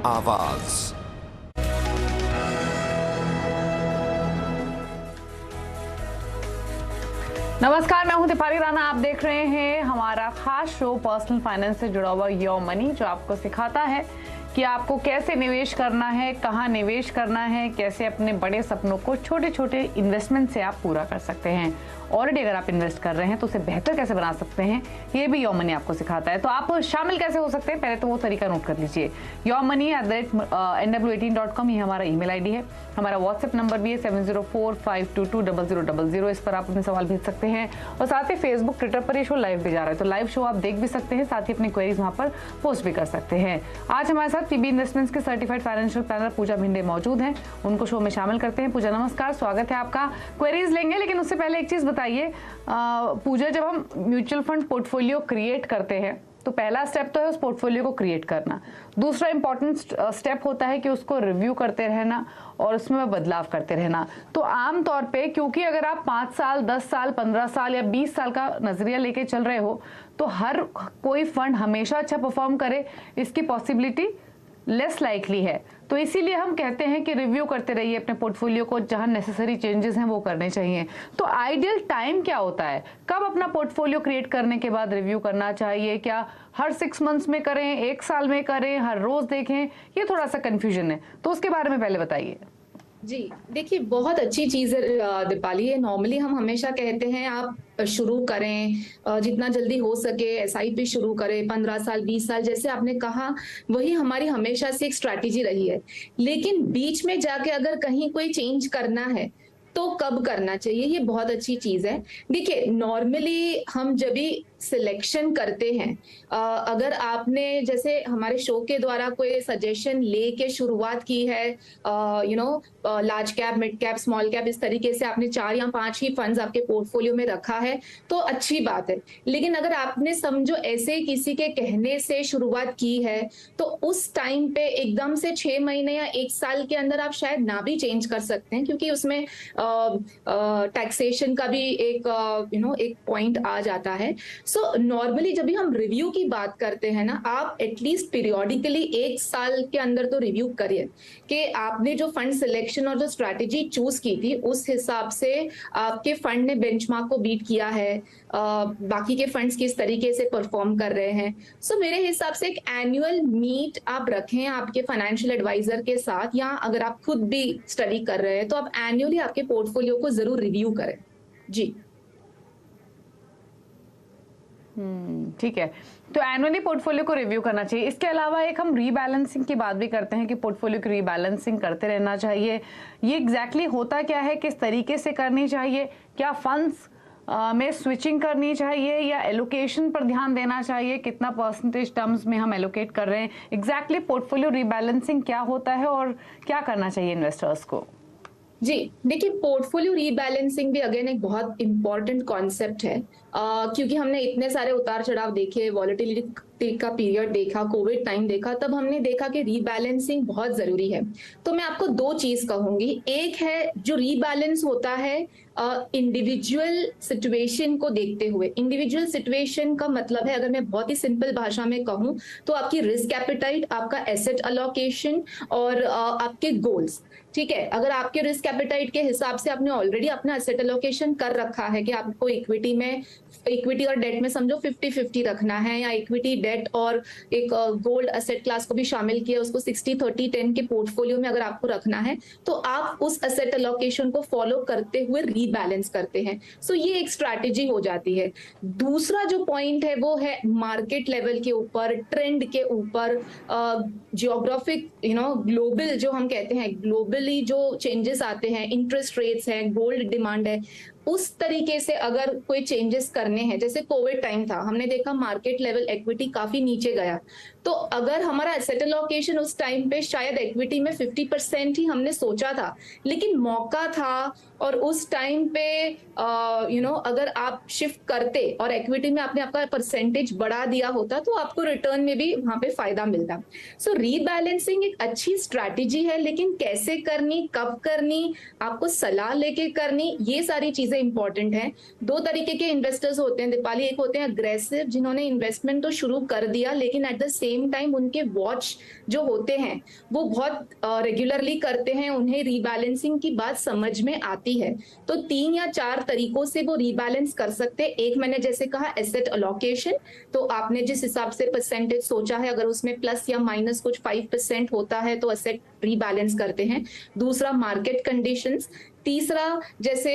आवाज। नमस्कार, मैं हूं दीपाली राणा। आप देख रहे हैं हमारा खास शो पर्सनल फाइनेंस से जुड़ा हुआ योर मनी, जो आपको सिखाता है कि आपको कैसे निवेश करना है, कहां निवेश करना है, कैसे अपने बड़े सपनों को छोटे छोटे इन्वेस्टमेंट से आप पूरा कर सकते हैं। ऑलरेडी अगर आप इन्वेस्ट कर रहे हैं तो उसे बेहतर कैसे बना सकते हैं, ये भी योर मनी आपको सिखाता है। तो आप शामिल कैसे हो सकते हैं, पहले तो वो तरीका नोट कर लीजिए। yourmoney@nw18.com ये हमारा ईमेल आईडी है। हमारा व्हाट्सएप नंबर भी है 7045220000। इस पर आप अपने सवाल भेज सकते हैं और साथ ही फेसबुक, ट्विटर पर ये शो लाइव भी जा रहा है, तो लाइव शो आप देख भी सकते हैं, साथ ही अपनी क्वेरीज वहां पर पोस्ट भी कर सकते हैं। आज हमारे साथ पीबी इन्वेस्टमेंट्स के सर्टिफाइड फाइनेंशियल प्लानर पूजा भिंडे मौजूद हैं, उनको शो में शामिल करते हैं। पूजा नमस्कार, स्वागत है आपका। क्वेरीज लेंगे, लेकिन उससे पहले एक चीज बताइए पूजा, जब हम म्यूचुअल फंड पोर्टफोलियो क्रिएट करते हैं तो पहला स्टेप तो है उस पोर्टफोलियो को क्रिएट करना। दूसरा इंपॉर्टेंट स्टेप होता है कि उसको रिव्यू करते रहना और उसमें बदलाव करते रहना। तो आम तौर पे, क्योंकि अगर आप 5 साल, 10 साल, 15 साल या 20 साल का नजरिया लेके चल रहे हो, तो हर कोई फंड हमेशा अच्छा परफॉर्म करे, इसकी पॉसिबिलिटी लेस लाइकली है। तो इसीलिए हम कहते हैं कि रिव्यू करते रहिए अपने पोर्टफोलियो को, जहां नेसेसरी चेंजेस हैं वो करने चाहिए। तो आइडियल टाइम क्या होता है, कब अपना पोर्टफोलियो क्रिएट करने के बाद रिव्यू करना चाहिए? क्या हर 6 मंथ्स में करें, 1 साल में करें, हर रोज देखें? ये थोड़ा सा कंफ्यूजन है, तो उसके बारे में पहले बताइए। जी देखिए, बहुत अच्छी चीज है दीपाली। ये नॉर्मली हम हमेशा कहते हैं आप शुरू करें, जितना जल्दी हो सके एसआईपी शुरू करें, 15 साल 20 साल जैसे आपने कहा, वही हमारी हमेशा से एक स्ट्रैटेजी रही है। लेकिन बीच में जाके अगर कहीं कोई चेंज करना है तो कब करना चाहिए, ये बहुत अच्छी चीज है। देखिए, नॉर्मली हम जब भी सिलेक्शन करते हैं, अगर आपने जैसे हमारे शो के द्वारा कोई सजेशन लेके शुरुआत की है, large cap, mid cap, small cap, इस तरीके से आपने 4 या 5 ही फंड्स आपके पोर्टफोलियो में रखा है तो अच्छी बात है। लेकिन अगर आपने समझो ऐसे किसी के कहने से शुरुआत की है तो उस टाइम पे एकदम से 6 महीने या 1 साल के अंदर आप शायद ना भी चेंज कर सकते हैं, क्योंकि उसमें टैक्सेशन का भी एक एक पॉइंट आ जाता है। सो नॉर्मली जब भी हम रिव्यू की बात करते हैं ना, आप एटलीस्ट पीरियोडिकली 1 साल के अंदर तो रिव्यू करिए कि आपने जो फंड सिलेक्शन और जो स्ट्रैटेजी चूज की थी उस हिसाब से आपके फंड ने बेंचमार्क को बीट किया है, बाकी के फंड्स किस तरीके से परफॉर्म कर रहे हैं। सो मेरे हिसाब से एक एनुअल मीट आप रखें आपके फाइनेंशियल एडवाइजर के साथ, या अगर आप खुद भी स्टडी कर रहे हैं तो आप एनुअली आपके पोर्टफोलियो को जरूर रिव्यू करें। जी ठीक है, तो एनुअली पोर्टफोलियो को रिव्यू करना चाहिए। इसके अलावा एक हम रीबैलेंसिंग की बात भी करते हैं कि पोर्टफोलियो की रीबैलेंसिंग करते रहना चाहिए। ये एग्जैक्टली होता क्या है, किस तरीके से करनी चाहिए? क्या फंड्स में स्विचिंग करनी चाहिए या एलोकेशन पर ध्यान देना चाहिए, कितना परसेंटेज टर्म्स में हम एलोकेट कर रहे हैं? एग्जैक्टली पोर्टफोलियो रीबैलेंसिंग क्या होता है और क्या करना चाहिए इन्वेस्टर्स को? जी देखिए, पोर्टफोलियो रीबैलेंसिंग भी अगेन एक बहुत इंपॉर्टेंट कॉन्सेप्ट है, क्योंकि हमने इतने सारे उतार चढ़ाव देखे, वॉलेटिलिटी का पीरियड देखा, कोविड टाइम देखा, तब हमने देखा कि रीबैलेंसिंग बहुत जरूरी है। तो मैं आपको 2 चीज कहूंगी। एक है जो रीबैलेंस होता है इंडिविजुअल सिचुएशन को देखते हुए। इंडिविजुअल सिचुएशन का मतलब है, अगर मैं बहुत ही सिंपल भाषा में कहूं तो आपकी रिस्क एपेटाइट, आपका एसेट अलोकेशन और आपके गोल्स। ठीक है, अगर आपके रिस्क एपेटाइट के हिसाब से आपने ऑलरेडी अपना एसेट एलोकेशन कर रखा है कि आपको इक्विटी और डेट में समझो 50-50 रखना है, या इक्विटी, डेट और एक गोल्ड एसेट क्लास को भी शामिल किया, उसको 60-30-10 के पोर्टफोलियो में अगर आपको रखना है तो आप उस एसेट एलोकेशन को फॉलो करते हुए रीबैलेंस करते हैं। सो ये एक स्ट्रैटेजी हो जाती है। दूसरा जो पॉइंट है वो है मार्केट लेवल के ऊपर, ट्रेंड के ऊपर, जियोग्राफिक ग्लोबल, जो हम कहते हैं ग्लोबली जो चेंजेस आते हैं, इंटरेस्ट रेट्स है, गोल्ड डिमांड है, उस तरीके से अगर कोई चेंजेस करने हैं। जैसे कोविड टाइम था, हमने देखा मार्केट लेवल एक्विटी काफी नीचे गया, तो अगर हमारा एसेट एलोकेशन उस टाइम पे शायद एक्विटी में 50% ही हमने सोचा था, लेकिन मौका था और उस टाइम पे अगर आप शिफ्ट करते और एक्विटी में आपने आपका परसेंटेज बढ़ा दिया होता तो आपको रिटर्न में भी वहां पे फायदा मिलता। सो रीबैलेंसिंग एक अच्छी स्ट्रैटेजी है, लेकिन कैसे करनी, कब करनी, आपको सलाह लेके करनी, ये सारी चीजें इंपॉर्टेंट हैं। 2 तरीके के इन्वेस्टर्स होते हैं दीपाली। एक होते हैं अग्रेसिव, जिन्होंने इन्वेस्टमेंट तो शुरू कर दिया लेकिन at the same same time उनके वॉच जो होते हैं वो बहुत रेगुलरली करते हैं, उन्हें रीबैलेंसिंग की बात समझ में आती है, तो 3 या 4 तरीकों से वो रीबैलेंस कर सकते हैं। एक मैंने जैसे कहा एसेट अलोकेशन, तो आपने जिस हिसाब से परसेंटेज सोचा है अगर उसमें प्लस या माइनस कुछ 5% होता है तो एसेट रीबैलेंस करते हैं। दूसरा मार्केट कंडीशंस। तीसरा जैसे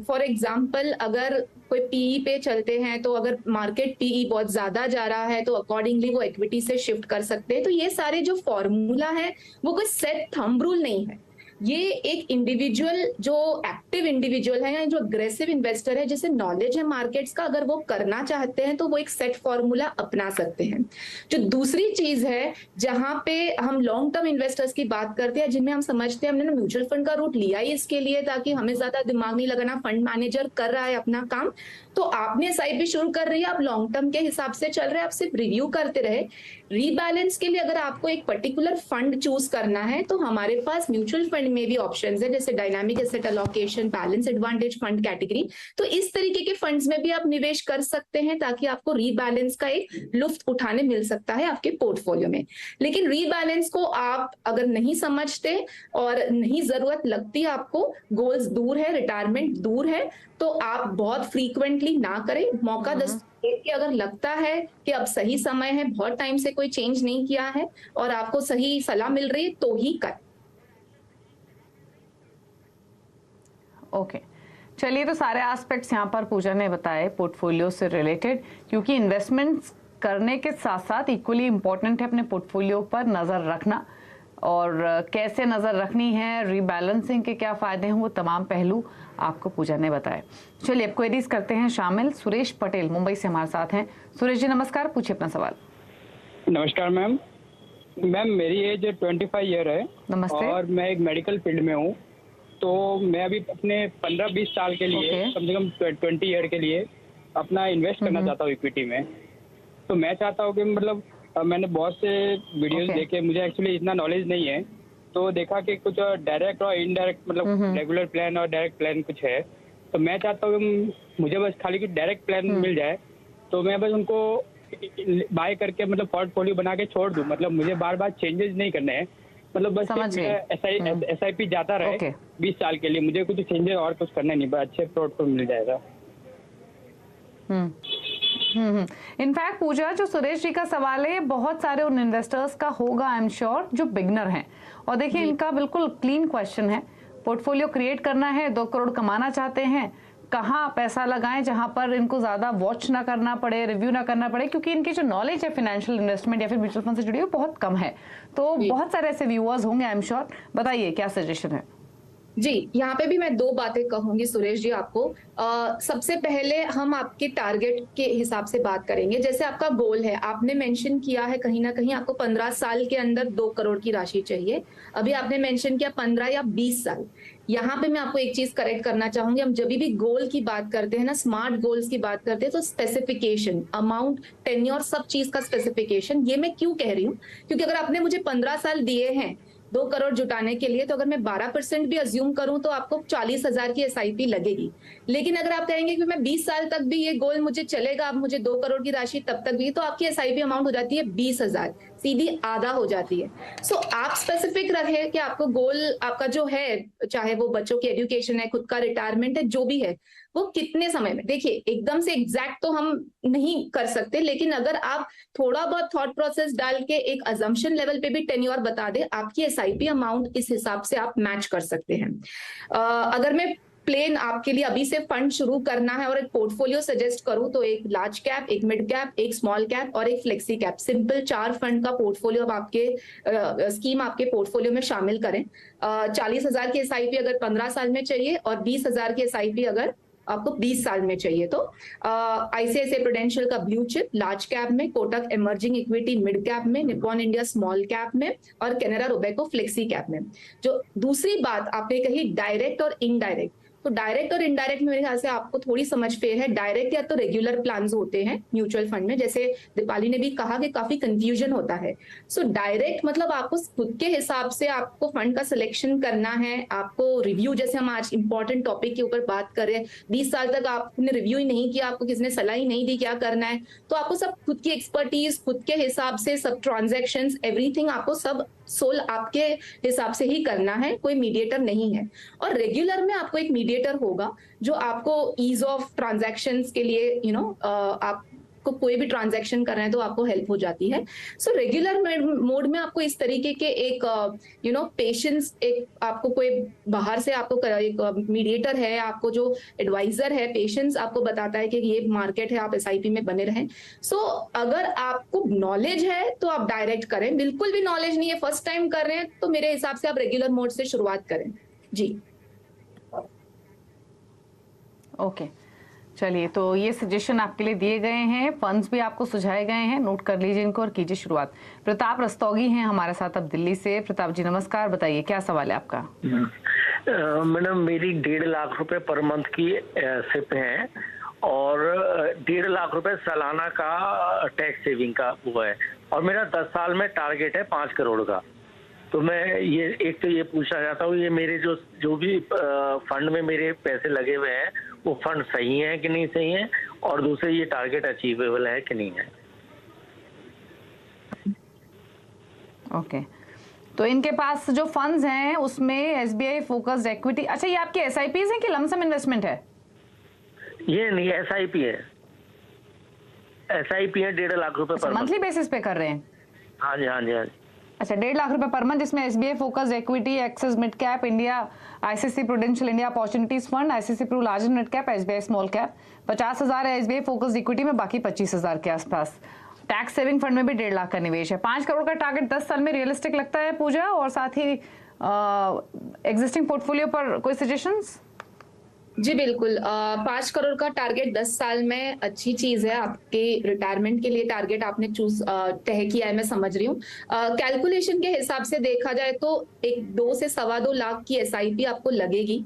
फॉर एग्जांपल अगर कोई पीई पे चलते हैं तो अगर मार्केट पीई बहुत ज्यादा जा रहा है तो अकॉर्डिंगली वो इक्विटी से शिफ्ट कर सकते हैं। तो ये सारे जो फॉर्मूला है वो कोई सेट थंब रूल नहीं है, ये एक इंडिविजुअल जो एक्टिव इंडिविजुअल है या जो अग्रेसिव इन्वेस्टर है जिसे नॉलेज है मार्केट्स का, अगर वो करना चाहते हैं तो वो एक सेट फॉर्मूला अपना सकते हैं। जो दूसरी चीज है जहां पे हम लॉन्ग टर्म इन्वेस्टर्स की बात करते हैं जिनमें हम समझते हैं हमने म्यूचुअल फंड का रूट लिया ही इसके लिए ताकि हमें ज्यादा दिमाग नहीं लगाना, फंड मैनेजर कर रहा है अपना काम, तो आपने एसआईपी शुरू कर रही है, आप लॉन्ग टर्म के हिसाब से चल रहे हैं, आप सिर्फ रिव्यू करते रहे। रीबैलेंस के लिए अगर आपको एक पर्टिकुलर फंड चूज करना है तो हमारे पास म्यूचुअल फंड में भी ऑप्शंस है, जैसे dynamic asset allocation, balance advantage fund category. तो इस तरीके के फंड्स में भी आप निवेश कर सकते हैं ताकि आपको रीबैलेंस का एक लुफ्त उठाने मिल सकता है आपके पोर्टफोलियो में। लेकिन रीबैलेंस को आप अगर नहीं समझते और नहीं जरूरत लगती, आपको गोल्स दूर है, रिटायरमेंट दूर है, तो आप बहुत फ्रीक्वेंटली ना करें। मौका कि अगर लगता है कि अब सही समय है, बहुत टाइम से कोई चेंज नहीं किया है और आपको सही सलाह मिल रही है तो ही करें। ओके, चलिए, तो सारे एस्पेक्ट्स यहाँ पर पूजा ने बताए पोर्टफोलियो से रिलेटेड, क्योंकि इन्वेस्टमेंट्स करने के साथ साथ इक्वली इम्पोर्टेंट है अपने पोर्टफोलियो पर नज़र रखना, और कैसे नज़र रखनी है, रीबैलेंसिंग के क्या फ़ायदे हैं, वो तमाम पहलू आपको पूजा ने बताए। चलिए अब क्वेरीज करते हैं शामिल। सुरेश पटेल मुंबई से हमारे साथ हैं। सुरेश जी नमस्कार, पूछिए अपना सवाल। नमस्कार मैम। मेरी एज 25 ईयर है। नमस्ते। और मैं एक मेडिकल फील्ड में हूँ, तो मैं अभी अपने 15-20 साल के लिए कम से कम 20 ईयर के लिए अपना इन्वेस्ट करना चाहता हूँ इक्विटी में। तो मैं चाहता हूँ कि मतलब मैंने बहुत से वीडियोस देखे, मुझे एक्चुअली इतना नॉलेज नहीं है, तो देखा कि कुछ डायरेक्ट और इनडायरेक्ट मतलब रेगुलर प्लान और डायरेक्ट प्लान कुछ है। तो मैं चाहता हूँ कि मुझे बस खाली डायरेक्ट प्लान मिल जाए, तो मैं बस उनको बाय करके मतलब पोर्टफोलियो बना के छोड़ दूं, मतलब मुझे बार बार चेंजेस नहीं करने हैं, मतलब बस SIP जाता रहे 20 साल के लिए, मुझे कुछ चेंजेस और कुछ करना नहीं, बस अच्छे पोर्टफोलियो मिल जाएगा। इनफैक्ट पूजा, जो सुरेश जी का सवाल है, बहुत सारे उन इन्वेस्टर्स का होगा आई एम श्योर जो बिगनर हैं, और देखिए इनका बिल्कुल क्लीन क्वेश्चन है। पोर्टफोलियो क्रिएट करना है, 2 करोड़ कमाना चाहते हैं, कहाँ पैसा लगाएं जहां पर इनको ज्यादा वॉच ना करना पड़े, रिव्यू ना करना पड़े, क्योंकि इनकी जो नॉलेज है फाइनेंशियल इन्वेस्टमेंट या फिर म्यूचुअल फंड से जुड़ी हुई बहुत कम है। तो बहुत सारे ऐसे व्यूअर्स होंगे आई एम श्योर, बताइए क्या सजेशन है। जी, यहाँ पे भी मैं 2 बातें कहूंगी सुरेश जी आपको। सबसे पहले हम आपके टारगेट के हिसाब से बात करेंगे। जैसे आपका गोल है, आपने मेंशन किया है कहीं ना कहीं आपको 15 साल के अंदर 2 करोड़ की राशि चाहिए। अभी आपने मेंशन किया 15 या 20 साल। यहाँ पे मैं आपको एक चीज करेक्ट करना चाहूंगी, हम जब भी गोल की बात करते हैं ना, स्मार्ट गोल्स की बात करते हैं, तो स्पेसिफिकेशन, अमाउंट, टेन्योर, सब चीज का स्पेसिफिकेशन। ये मैं क्यों कह रही हूँ, क्योंकि अगर आपने मुझे 15 साल दिए हैं 2 करोड़ जुटाने के लिए, तो अगर मैं 12% भी अज्यूम करूं तो आपको 40,000 की SIP लगेगी। लेकिन अगर आप कहेंगे कि मैं 20 साल तक भी ये गोल मुझे चलेगा, अब मुझे 2 करोड़ की राशि तब तक भी, तो आपकी SIP अमाउंट हो जाती है 20,000, सीधी आधा हो जाती है। सो आप स्पेसिफिक रखें कि आपको गोल आपका जो है, चाहे वो बच्चों की एजुकेशन है, खुद का रिटायरमेंट है, जो भी है, वो कितने समय में। देखिए एकदम से एग्जैक्ट तो हम नहीं कर सकते, लेकिन अगर आप थोड़ा बहुत थॉट प्रोसेस डाल के एक अजम्पशन लेवल पे भी टेन्योर बता दे, आपकी SIP अमाउंट इस हिसाब से आप मैच कर सकते हैं। अगर मैं प्लेन आपके लिए अभी से फंड शुरू करना है और एक पोर्टफोलियो सजेस्ट करूं, तो एक लार्ज कैप, एक मिड कैप, एक स्मॉल कैप और एक फ्लेक्सी कैप, सिंपल 4 फंड का पोर्टफोलियो अब आपके स्कीम आपके पोर्टफोलियो में शामिल करें। 40,000 की SIP अगर 15 साल में चाहिए और 20,000 की SIP अगर आपको 20 साल में चाहिए, तो ICICI प्रूडेंशियल का ब्लू चिप लार्ज कैप में, Kotak emerging equity mid cap में, निप्पॉन इंडिया स्मॉल कैप में और कैनरा रोबेको फ्लेक्सी कैप में। जो दूसरी बात आपने कही डायरेक्ट और इनडायरेक्ट, तो डायरेक्ट और इनडायरेक्ट मेरे ख्याल से आपको थोड़ी समझ फेर है। डायरेक्ट या तो रेगुलर प्लान होते हैं म्यूचुअल फंड में, जैसे दीपाली ने भी कहा कि काफी कंफ्यूजन होता है। सो डायरेक्ट मतलब आपको खुद के हिसाब से आपको फंड का सिलेक्शन करना है, आपको रिव्यू, जैसे हम आज इंपॉर्टेंट टॉपिक के ऊपर बात कर रहे हैं, 20 साल तक आपने रिव्यू ही नहीं किया, आपको किसी ने सलाह ही नहीं दी क्या करना है, तो आपको सब खुद की एक्सपर्टीज, खुद के हिसाब से सब ट्रांजैक्शंस, एवरीथिंग आपको सब सोल आपके हिसाब से ही करना है, कोई मीडिएटर नहीं है। और रेगुलर में आपको एक मीडिएटर होगा जो आपको ईज ऑफ ट्रांजैक्शंस के लिए आपको कोई भी ट्रांजैक्शन करना है तो आपको हेल्प हो जाती है। सो रेगुलर मोड में आपको इस तरीके के एक पेशेंस, एक आपको कोई बाहर से आपको एक मीडिएटर है, आपको जो एडवाइजर है, पेशेंस आपको बताता है कि ये मार्केट है, आप एसआईपी में बने रहें। सो अगर आपको नॉलेज है तो आप डायरेक्ट करें, बिल्कुल भी नॉलेज नहीं है, फर्स्ट टाइम कर रहे हैं, तो मेरे हिसाब से आप रेगुलर मोड से शुरुआत करें जी। ओके, चलिए, तो ये सजेशन आपके लिए दिए गए हैं, फंड्स भी आपको सुझाए गए हैं, नोट कर लीजिए इनको और कीजिए शुरुआत। प्रताप रस्तोगी हैं हमारे साथ अब दिल्ली से। प्रताप जी नमस्कार, बताइए क्या सवाल है आपका? मैडम, मेरी 1.5 लाख रुपए पर मंथ की सिप है और 1.5 लाख रुपए सालाना का टैक्स सेविंग का वो है, और मेरा 10 साल में टारगेट है 5 करोड़ का। तो मैं ये पूछना चाहता हूँ, ये मेरे जो भी फंड में मेरे पैसे लगे हुए हैं वो फंड सही है कि नहीं सही है, और दूसरे ये टारगेट अचीवेबल है कि नहीं है। ओके, तो इनके पास जो फंड्स हैं उसमें एसबीआई फोकस्ड इक्विटी, अच्छा ये आपकी एसआईपीज हैं कि लमसम इन्वेस्टमेंट है? ये नहीं, एसआईपी है। एसआईपी है 1.5 लाख रुपए पर मंथली बेसिस पे कर रहे हैं? हाँ जी, हाँ जी, हाँ जी। अच्छा, 1.5 लाख रुपए पर मंथ, जिसमें SBI focused equity, Axis mid cap India, ICC Prudential India opportunities fund, ICC Pru large mid cap, SBI small cap. 50,000 है एसबीआई फोकस्ड इक्विटी में, बाकी 25,000 के आसपास। टैक्स सेविंग फंड में भी 1.5 लाख का निवेश है। 5 करोड़ का टारगेट 10 साल में रियलिस्टिक लगता है पूजा? और साथ ही एग्जिस्टिंग पोर्टफोलियो पर कोई सजेशंस? जी बिल्कुल, 5 करोड़ का टारगेट 10 साल में अच्छी चीज है। आपके रिटायरमेंट के लिए टारगेट आपने तय किया है, मैं समझ रही हूँ। कैलकुलेशन के हिसाब से देखा जाए तो एक 2 से 2.25 लाख की एसआईपी आपको लगेगी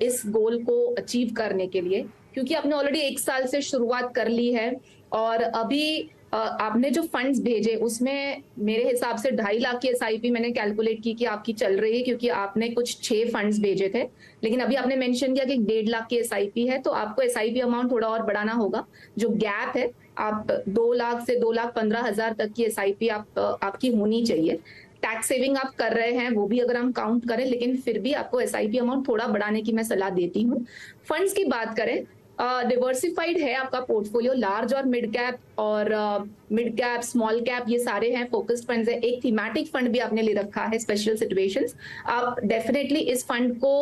इस गोल को अचीव करने के लिए, क्योंकि आपने ऑलरेडी 1 साल से शुरुआत कर ली है। और अभी आपने जो फंड्स भेजे उसमें मेरे हिसाब से 2.5 लाख की एसआईपी मैंने कैलकुलेट की कि आपकी चल रही है, क्योंकि आपने कुछ 6 फंड्स भेजे थे। लेकिन अभी आपने मेंशन किया कि 1.5 लाख की एसआईपी है, तो आपको एसआईपी अमाउंट थोड़ा और बढ़ाना होगा। जो गैप है, आप 2 लाख से 2,15,000 तक की एसआईपी आपकी होनी चाहिए। टैक्स सेविंग आप कर रहे हैं वो भी अगर हम काउंट करें, लेकिन फिर भी आपको एसआईपी अमाउंट थोड़ा बढ़ाने की मैं सलाह देती हूँ। फंड्स की बात करें, डिवर्सिफाइड है आपका पोर्टफोलियो, लार्ज और मिड कैप, और मिड कैप, स्मॉल कैप, ये सारे हैं फोकस्ड फंड्स है। एक थीमेटिक फंड भी आपने ले रखा है, स्पेशल सिचुएशंस। आप डेफिनेटली इस फंड को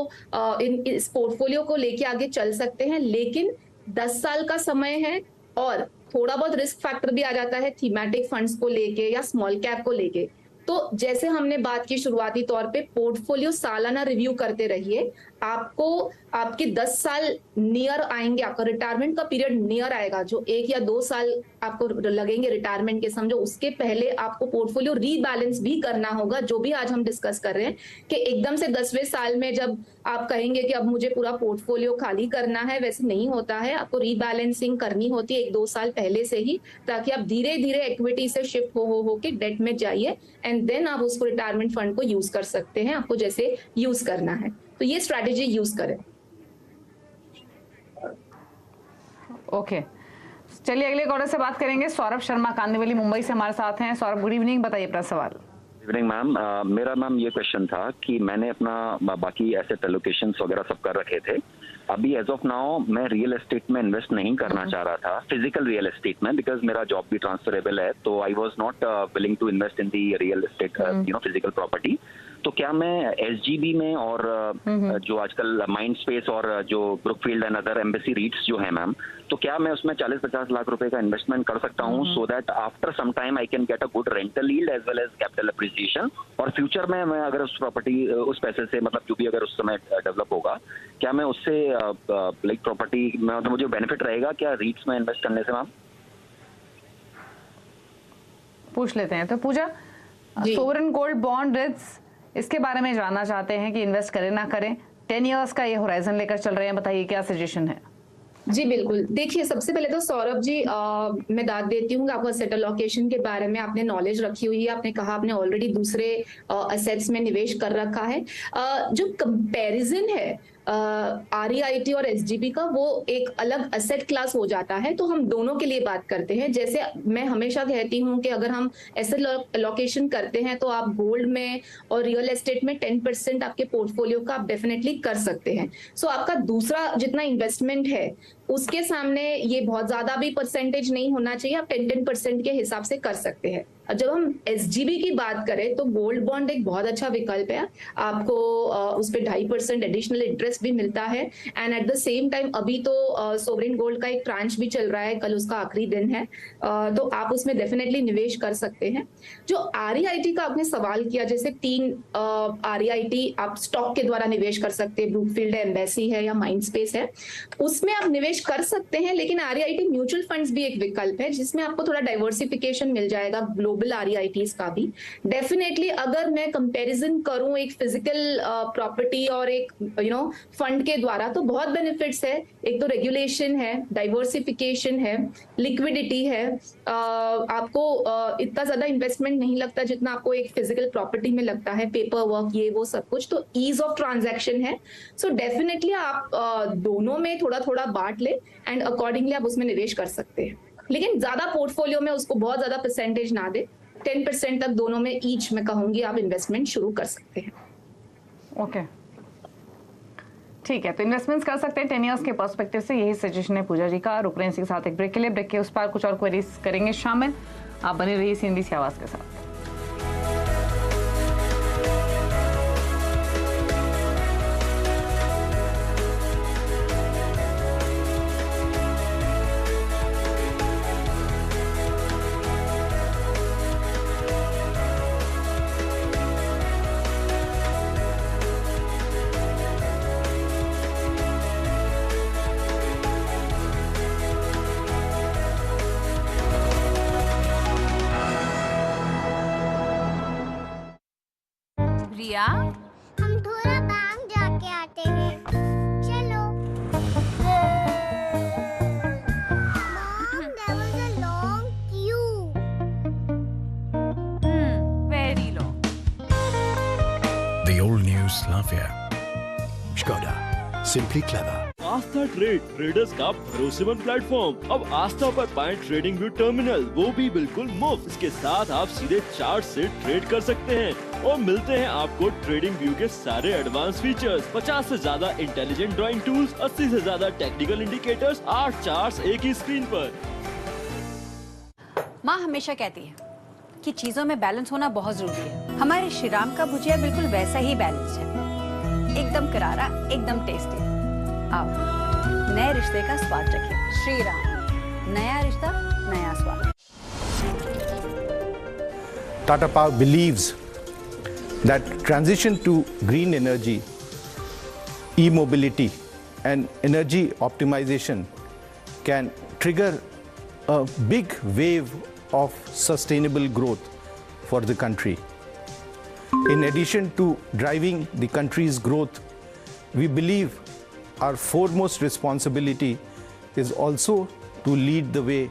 इस पोर्टफोलियो को लेके आगे चल सकते हैं, लेकिन 10 साल का समय है और थोड़ा बहुत रिस्क फैक्टर भी आ जाता है थीमेटिक फंड्स को लेके या स्मॉल कैप को लेके। तो जैसे हमने बात की शुरुआती तौर पे, पोर्टफोलियो सालाना रिव्यू करते रहिए। आपको आपके 10 साल नियर आएंगे, आपका रिटायरमेंट का पीरियड नियर आएगा, जो 1 या 2 साल आपको लगेंगे रिटायरमेंट के, समझो उसके पहले आपको पोर्टफोलियो रीबैलेंस भी करना होगा, जो भी आज हम डिस्कस कर रहे हैं कि एकदम से 10वें साल में जब आप कहेंगे कि अब मुझे पूरा पोर्टफोलियो खाली करना है, वैसे नहीं होता है। आपको रीबैलेंसिंग करनी होती है 1-2 साल पहले से ही, ताकि आप धीरे धीरे इक्विटी से शिफ्ट हो के डेट में जाइए, एंड देन आप उसको रिटायरमेंट फंड को यूज कर सकते हैं, आपको जैसे यूज करना है। तो ये स्ट्रैटेजी यूज करें। ओके, चलिए अगले कॉलर से बात करेंगे। सौरभ शर्मा कांदिवली मुंबई से हमारे साथ हैं। सौरभ, गुड इवनिंग, बताइए अपना सवाल। इवनिंग मैम, मेरा मैम ये क्वेश्चन था कि मैंने अपना बाकी एसेट एलोकेशंस वगैरह सब कर रखे थे। अभी एज ऑफ नाउ मैं रियल एस्टेट में इन्वेस्ट नहीं करना चाह रहा था, फिजिकल रियल एस्टेट में, बिकॉज मेरा जॉब भी ट्रांसफरेबल है, तो I was not willing to invest in the real estate physical property. तो क्या मैं एसजीबी में और जो आजकल माइंड स्पेस और जो ब्रुकफील्ड एंड अदर एम्बेसी रीट्स जो है मैम, तो क्या मैं उसमें 40-50 लाख रुपए का इन्वेस्टमेंट कर सकता हूँ, so that after some time I can get a good rental yield as well as capital appreciation, और फ्यूचर में मैं अगर उस प्रॉपर्टी उस पैसे से, मतलब जो भी अगर उस समय डेवलप होगा, क्या मैं उससे लाइक प्रॉपर्टी में मतलब मुझे बेनिफिट रहेगा क्या रीट्स में इन्वेस्ट करने से मैम? पूछ लेते हैं। तो पूजा, सोवरेन गोल्ड बॉन्ड रिट्स, इसके बारे में जानना चाहते हैं कि इन्वेस्ट करें ना करें, 10 ईयर्स का ये होराइजन लेकर चल रहे हैं, बताइए क्या सजेशन है? जी बिल्कुल, देखिए सबसे पहले तो सौरभ जी मैं दाद देती हूँ आपको एसेट एलोकेशन के बारे में आपने नॉलेज रखी हुई है। आपने कहा आपने ऑलरेडी दूसरे एसेट्स में निवेश कर रखा है। जो कंपैरिजन है REIT और SGB का, वो एक अलग एसेट क्लास हो जाता है। तो हम दोनों के लिए बात करते हैं। जैसे मैं हमेशा कहती हूँ कि अगर हम एसेट एलोकेशन करते हैं तो आप गोल्ड में और रियल एस्टेट में 10% आपके पोर्टफोलियो का आप डेफिनेटली कर सकते हैं। सो आपका दूसरा जितना इन्वेस्टमेंट है उसके सामने ये बहुत ज्यादा भी परसेंटेज नहीं होना चाहिए। आप 10% के हिसाब से कर सकते हैं। जब हम SGB की बात करें तो गोल्ड बॉन्ड एक बहुत अच्छा विकल्प है। आपको उस पर 2.5% एडिशनल इंटरेस्ट भी मिलता है। And at the same time अभी तो सोवरेन गोल्ड का एक ट्रांच भी चल रहा है, कल उसका आखिरी दिन है, तो आप उसमें डेफिनेटली निवेश कर सकते हैं। जो REIT का आपने सवाल किया, जैसे 3 REIT आप स्टॉक के द्वारा निवेश कर सकते हैं, ब्रूकफील्ड है, एम्बेसी है या माइंडस्पेस है, उसमें आप निवेश कर सकते हैं। लेकिन REIT म्यूचुअल फंड्स भी एक विकल्प है जिसमें आपको थोड़ा डाइवर्सिफिकेशन मिल जाएगा, ग्लोबल REITs का भी। डेफिनेटली अगर मैं कंपैरिजन करूं एक फिजिकल प्रॉपर्टी और एक फंड के द्वारा, तो बहुत बेनिफिट्स है। एक तो रेगुलेशन है, डाइवर्सिफिकेशन है, लिक्विडिटी है, आपको इतना ज्यादा इन्वेस्टमेंट नहीं लगता जितना आपको एक फिजिकल प्रॉपर्टी में लगता है, पेपर वर्क ये वो सब कुछ, तो ईज ऑफ ट्रांजैक्शन है। सो डेफिनेटली आप दोनों में थोड़ा थोड़ा बांट ले एंड अकॉर्डिंगली आप उसमें निवेश कर सकते हैं। लेकिन ज्यादा पोर्टफोलियो में उसको बहुत ज्यादा परसेंटेज ना दे, 10% तक दोनों में ईच में कहूंगी आप इन्वेस्टमेंट शुरू कर सकते हैं। ओके, ठीक है, तो इन्वेस्टमेंट्स कर सकते हैं 10 ईयर्स के पर्सपेक्टिव से। यही सजेशन है पूजा जी का। रुक रहे हैं इसी के साथ एक ब्रेक के लिए। ब्रेक के उस पर कुछ और क्वेरीज करेंगे शामिल। आप बने रहिए CNBC आवाज के साथ। रिया, हम थोड़ा बैंक जाके आते हैं, चलो। Mom, there was a long queue. Very long. The all-new Slavia. Skoda. Simply clever. Aastha traders का भरोसेमंद प्लेटफॉर्म। अब आस्था पर पाएं ट्रेडिंग व्यू टर्मिनल, वो भी बिल्कुल मुफ्त। इसके साथ आप सीधे चार्ट से ट्रेड कर सकते हैं और मिलते हैं आपको ट्रेडिंग व्यू के सारे एडवांस फीचर्स, 50 से ज्यादा इंटेलिजेंट ड्राइंग टूल्स, 80 से ज्यादा टेक्निकल इंडिकेटर्स, 8 चार्ट्स एक ही स्क्रीन पर। माँ हमेशा कहती है कि चीजों में बैलेंस होना बहुत जरूरी है। हमारे श्रीराम का भुजिया बिल्कुल वैसा ही बैलेंस है, एकदम करारा, एकदम टेस्टी। आओ नए रिश्ते का स्वाद चखिए। श्रीराम, नया रिश्ता, नया स्वाद। Tata Power believes that transition to green energy, e-mobility and energy optimization can trigger a big wave of sustainable growth for the country. In addition to driving the country's growth, we believe our foremost responsibility is also to lead the way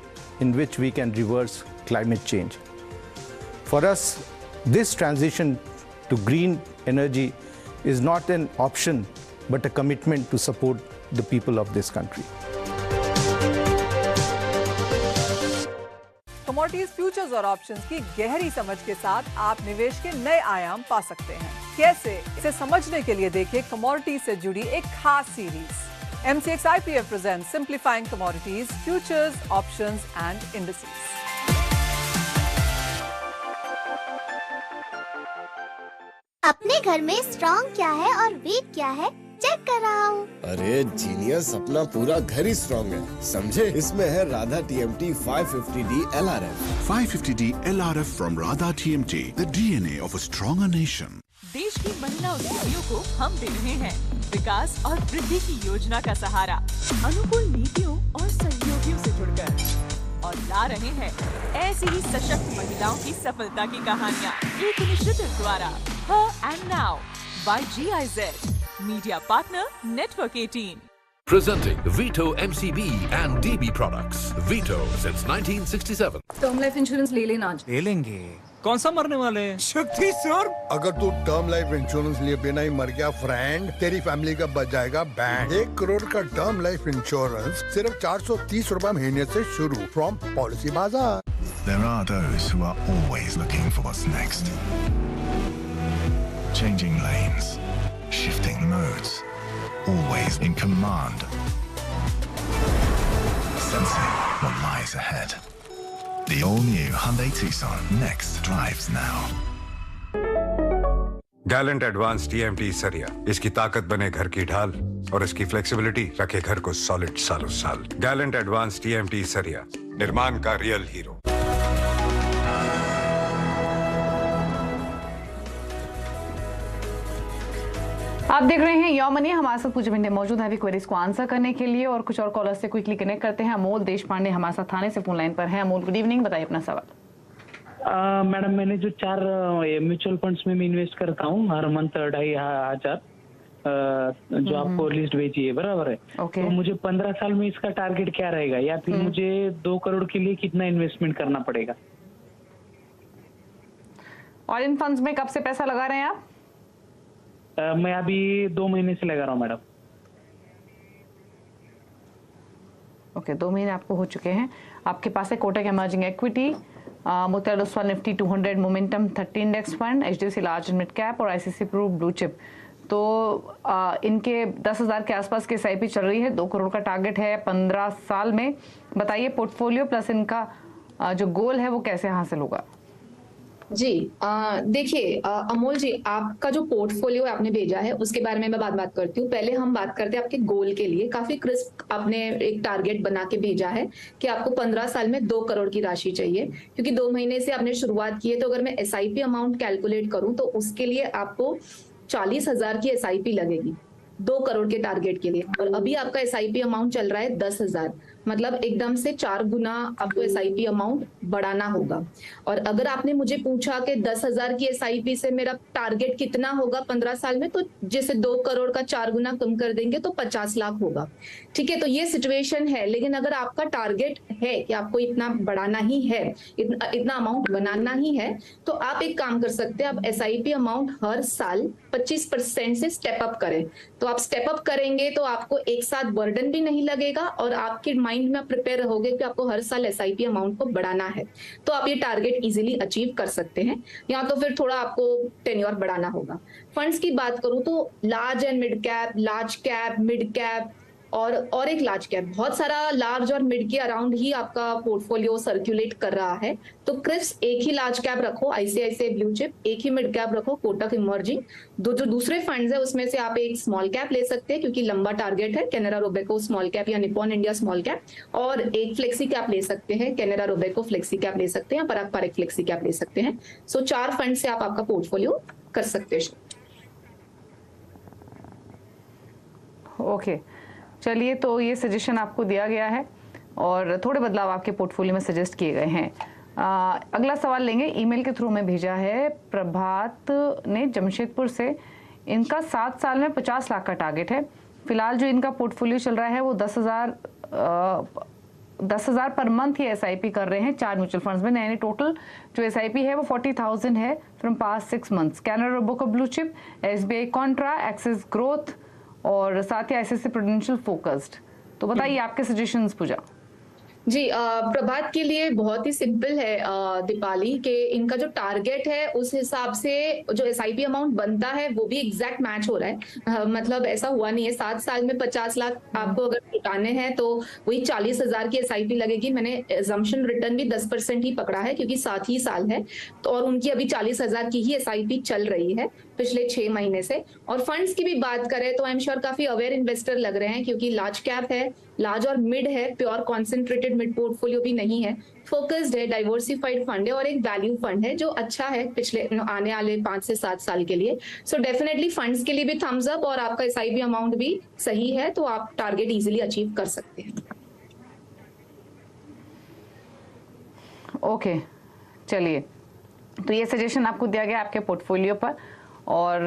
in which we can reverse climate change. For us, this transition to green energy is not an option, but a commitment to support the people of this country. Commodities, futures और options की गहरी समझ के साथ आप निवेश के नए आयाम पा सकते हैं। कैसे, इसे समझने के लिए देखिए कमोडिटीज से जुड़ी एक खास series. MCX IPF presents Simplifying Commodities, Futures, Options and Indices. अपने घर में स्ट्रॉन्ग क्या है और वीक क्या है चेक कर रहा हूँ। अरे जीनियस, अपना पूरा घर ही स्ट्रॉन्ग है, समझे? इसमें है Radha TMT 550D LRF। 550D LRF from Radha TMT, the DNA of a stronger nation. देश की महिला उद्यमियों को हम दे रहे हैं विकास और वृद्धि की योजना का सहारा, अनुकूल नीतियों और सहयोगियों से जुड़कर, और ला रहे हैं ऐसी ही सशक्त महिलाओं की सफलता की कहानियाँ एक इनिशिएटिव द्वारा, Her and Now by GIZ, media partner network 18। Presenting Vito MCB and DB products. Vito since 1967. Term life insurance ले लेना आज। ले लेंगे। कौन सा मरने वाले हैं? शक्ति सर, अगर तू टर्म लाइफ इंश्योरेंस लिए बिना ही मर गया फ्रेंड, तेरी फैमिली का बच जाएगा बैंड। 1 करोड़ का टर्म लाइफ इंश्योरेंस सिर्फ 430 रुपए महीने से शुरू फ्रॉम पॉलिसी बाजार। There are those who are always looking for what's next. Changing lanes, shifting modes, always in command. Sensing what lies ahead. The all-new Hyundai Tucson Next drives now. Gallant advance TMT सरिया, इसकी ताकत बने घर की ढाल और इसकी flexibility रखे घर को सॉलिड सालों साल। गैलेंट एडवांस TMT सरिया, निर्माण का रियल हीरो। आप देख रहे हैं यो मनी। हमारे साथ पूजा भिंडे मौजूद है अभी क्वेरीज को आंसर करने के लिए, और कुछ और कॉलर से क्विकली कनेक्ट करते हैं। अमोल देश पांडे हमारे साथ थाने से फोन लाइन पर हैं। अमोल, गुड इवनिंग, बताइए अपना सवाल। मैडम, मैंने जो 4 म्यूचुअल फंड्स में मैं इन्वेस्ट करता हूँ हर मंथ 2500, जो आपको लिस्ट भेजी है, बराबर है। तो मुझे 15 साल में इसका टारगेट क्या रहेगा, या फिर मुझे 2 करोड़ के लिए कितना इन्वेस्टमेंट करना पड़ेगा? और इन फंड्स में कब से पैसा लगा रहे हैं आप? मैं अभी 2 महीने से लगा रहा हूँ मैडम। ओके, 2 महीने आपको हो चुके हैं। आपके पास है Kotak emerging equity, Motilal Oswal Nifty 200 momentum 30 index fund, HDFC large and mid cap और ICICI प्रू ब्लू चिप। तो इनके 10,000 के आसपास की SIP चल रही है। 2 करोड़ का टारगेट है 15 साल में। बताइए पोर्टफोलियो प्लस इनका जो गोल है वो कैसे हासिल होगा? जी देखिए अमोल जी, आपका जो पोर्टफोलियो आपने भेजा है उसके बारे में मैं बात करती हूँ। पहले हम बात करते हैं आपके गोल के लिए। काफी क्रिस्प आपने एक टारगेट बना के भेजा है कि आपको 15 साल में 2 करोड़ की राशि चाहिए, क्योंकि 2 महीने से आपने शुरुआत की है। तो अगर मैं SIP अमाउंट कैलकुलेट करूं तो उसके लिए आपको 40,000 की SIP लगेगी 2 करोड़ के टारगेट के लिए। और अभी आपका SIP अमाउंट चल रहा है 10,000, मतलब एकदम से 4 गुना आपको SIP अमाउंट बढ़ाना होगा। और अगर आपने मुझे पूछा कि 10,000 की SIP से मेरा टारगेट कितना होगा 15 साल में, तो जैसे 2 करोड़ का 4 गुना कम कर देंगे तो 50 लाख होगा। ठीक है, तो ये सिचुएशन है। लेकिन अगर आपका टारगेट है कि आपको इतना बढ़ाना ही है, इतना अमाउंट बनाना ही है, तो आप एक काम कर सकते हैं, आप SIP अमाउंट हर साल 25% से स्टेप अप करें। तो आप स्टेप अप करेंगे तो आपको एक साथ बर्डन भी नहीं लगेगा और आपके माइंड में प्रिपेयर रहोगे कि आपको हर साल SIP अमाउंट को बढ़ाना है। तो आप ये टारगेट इजीली अचीव कर सकते हैं, या तो फिर थोड़ा आपको टेन्योर बढ़ाना होगा। फंड्स की बात करूं तो large and mid cap, large cap, mid cap और एक लार्ज कैप, बहुत सारा लार्ज और मिड के अराउंड ही आपका पोर्टफोलियो सर्कुलेट कर रहा है। तो क्रिप्स एक ही लार्ज कैप रखो, ICICI ब्लू चिप, एक ही मिड कैप रखो, कोटक इमर्जिंग। जो दूसरे फंड्स है उसमें से आप एक स्मॉल कैप ले सकते हैं, क्योंकि लंबा टारगेट है, कैनरा रोबेको स्मॉल कैप या निप्पॉन इंडिया स्मॉल कैप, और एक फ्लेक्सी कैप ले सकते हैं, कैनरा रोबेको फ्लेक्सी कैप ले सकते हैं, पराग पारेख फ्लेक्सी कैप ले सकते हैं। सो 4 फंड से आप आपका पोर्टफोलियो कर सकते हैं। ओके, चलिए, तो ये सजेशन आपको दिया गया है और थोड़े बदलाव आपके पोर्टफोलियो में सजेस्ट किए गए हैं। अगला सवाल लेंगे, ईमेल के थ्रू में भेजा है प्रभात ने जमशेदपुर से। इनका 7 साल में 50 लाख का टारगेट है। फिलहाल जो इनका पोर्टफोलियो चल रहा है वो 10,000 पर मंथ ही SIP कर रहे हैं 4 म्यूचुअल फंड्स में। यानी टोटल जो SIP है वो 40,000 है from past 6 months. Canara Robeco blue chip, SBI Contra, axis growth और साथ ही ICICI प्रूडेंशियल फोकस्ड। तो बताइए आपके सजेशंस पूजा। जी प्रभात के लिए बहुत ही सिंपल है दीपाली, के इनका जो टारगेट है उस हिसाब से जो SIP अमाउंट बनता है वो भी एग्जैक्ट मैच हो रहा है। मतलब ऐसा हुआ नहीं है 7 साल में 50 लाख आपको अगर जुटाने हैं तो वही 40,000 की SIP लगेगी। मैंने एजम्पशन रिटर्न भी 10% ही पकड़ा है, क्योंकि 7 ही साल है। तो और उनकी अभी 40,000 की ही SIP चल रही है पिछले 6 महीने से। और फंड्स की भी बात करें तो आई एम श्योर काफी अवेयर इन्वेस्टर लग रहे हैं, क्योंकि लार्ज कैप है, लार्ज और मिड है, प्योर कॉन्सेंट्रेटेड मिड पोर्टफोलियो भी नहीं है, फोकस्ड है, डाइवर्सिफाइड फंड है और एक वैल्यू फंड है जो अच्छा है पिछले आने वाले 5 से 7 साल के लिए। सो डेफिनेटली फंड्स के लिए भी थम्स अप, और आपका SIP अमाउंट भी सही है, तो आप टारगेट इजीली अचीव कर सकते हैं। ओके, चलिए, तो ये सजेशन आपको दिया गया आपके पोर्टफोलियो पर। और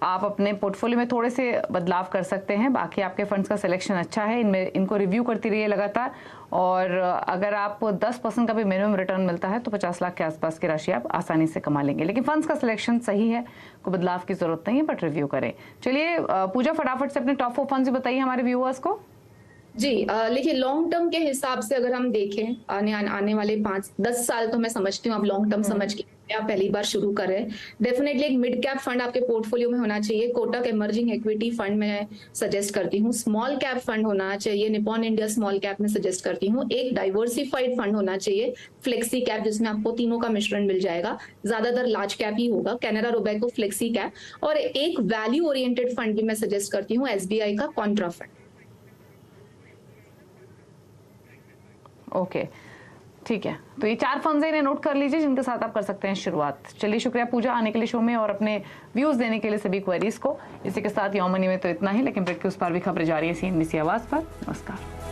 आप अपने पोर्टफोलियो में थोड़े से बदलाव कर सकते हैं। बाकी आपके फंड्स का सिलेक्शन अच्छा है, इनमें इनको रिव्यू करती रहिए लगातार। और अगर आप 10% का भी मिनिमम रिटर्न मिलता है तो 50 लाख के आसपास की राशि आप आसानी से कमा लेंगे। लेकिन फंड्स का सिलेक्शन सही है, कोई बदलाव की जरूरत नहीं है, बट रिव्यू करें। चलिए पूजा, फटाफट से अपने टॉप 4 फंड्स भी बताइए हमारे व्यूअर्स को। जी देखिए, लॉन्ग टर्म के हिसाब से अगर हम देखें आने वाले 5-10 साल तो मैं समझती हूँ आप लॉन्ग टर्म समझ के आप पहली बार शुरू कर रहे हैं। डेफिनेटली एक मिड कैप फंड आपके पोर्टफोलियो में होना चाहिए। कोटक इमर्जिंग इक्विटी फंड में सजेस्ट करती हूँ। स्मॉल कैप फंड होना चाहिए, निपॉन इंडिया स्मॉल कैप में सजेस्ट करती हूँ। एक डाइवर्सिफाइड फंड होना चाहिए, फ्लेक्सी कैप, जिसमें आपको तीनों का मिश्रण मिल जाएगा। ज्यादातर लार्ज कैप ही होगा, कैनरा रोबेको फ्लेक्सी कैप। और एक वैल्यू ओरिएंटेड फंड भी मैं सजेस्ट करती हूँ, SBI का कॉन्ट्रा फंड। ओके ठीक है, तो ये 4 फंड्स इन्हें नोट कर लीजिए जिनके साथ आप कर सकते हैं शुरुआत। चलिए शुक्रिया पूजा आने के लिए शो में और अपने व्यूज देने के लिए सभी क्वेरीज को। इसी के साथ यौमनी में तो इतना ही, लेकिन ब्रेक के उस पार भी खबरें जारी है CNBC आवाज पर। नमस्कार।